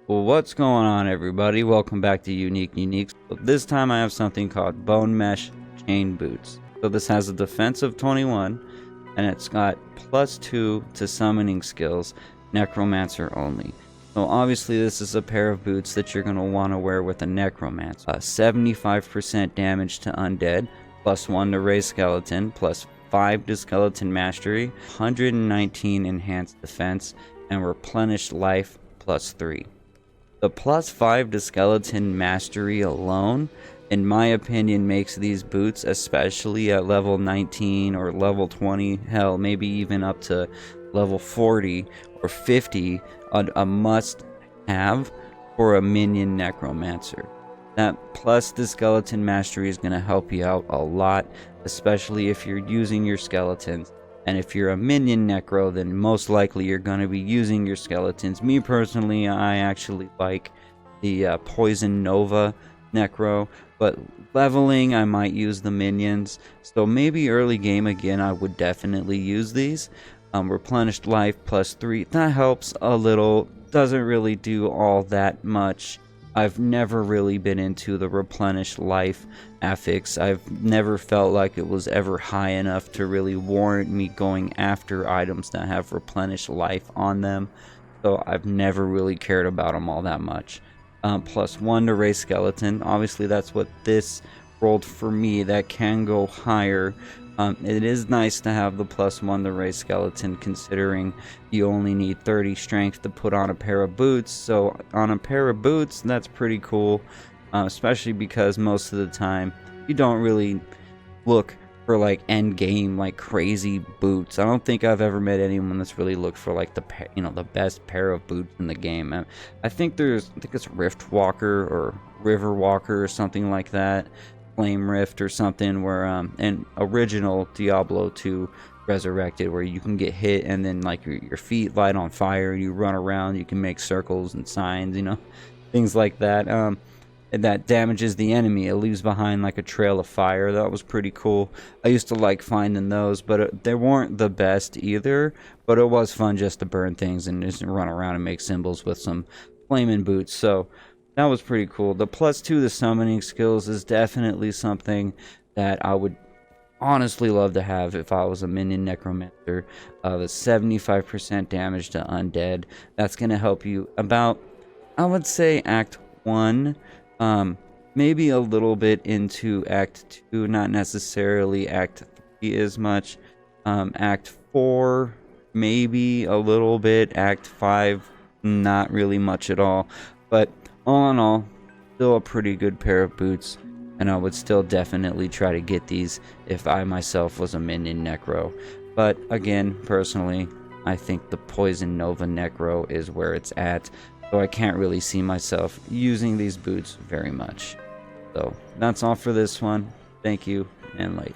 Well, what's going on, everybody? Welcome back to Unique. So this time I have something called Bonemesh Chain Boots. So this has a defense of 21, and it's got +2 to summoning skills, Necromancer only. So obviously this is a pair of boots that you're going to want to wear with a Necromancer. 75% damage to undead, +1 to raise skeleton, +5 to skeleton mastery, 119 enhanced defense, and replenished life +3. The +5 to skeleton mastery alone, in my opinion, makes these boots, especially at level 19 or level 20, hell, maybe even up to level 40 or 50, a must-have for a minion necromancer. That plus the skeleton mastery is going to help you out a lot, especially if you're using your skeletons. And if you're a minion necro, then most likely you're going to be using your skeletons. Me personally, I actually like the Poison Nova necro, but leveling, I might use the minions. So maybe early game again, I would definitely use these. Replenished life +3, that helps a little, doesn't really do all that much. I've never really been into the replenished life affix. I've never felt like it was ever high enough to really warrant me going after items that have replenished life on them. So I've never really cared about them all that much. +1 to raise skeleton. Obviously that's what this rolled for me. That can go higher. It is nice to have the +1 to raise skeleton, considering you only need 30 strength to put on a pair of boots. So on a pair of boots, that's pretty cool, especially because most of the time you don't really look for like end game like crazy boots. I don't think I've ever met anyone that's really looked for like the best pair of boots in the game. I think it's Rift Walker or River Walker or something like that. Flame Rift or something, where an original Diablo 2 Resurrected, where you can get hit and then like your feet light on fire, you run around, you can make circles and signs, things like that. And that damages the enemy. It leaves behind like a trail of fire. That was pretty cool. I used to like finding those, but they weren't the best either, but it was fun just to burn things and just run around and make symbols with some flaming boots. So that was pretty cool. The +2 to summoning skills is definitely something that I would honestly love to have if I was a minion necromancer. The 75% damage to undead. That's going to help you about, I would say, Act 1. Maybe a little bit into Act 2. Not necessarily Act 3 as much. Act 4, maybe a little bit. Act 5, not really much at all. But all in all, still a pretty good pair of boots, and I would still definitely try to get these if I myself was a minion necro. But again, personally, I think the Poison Nova necro is where it's at, so I can't really see myself using these boots very much. So that's all for this one. Thank you, and like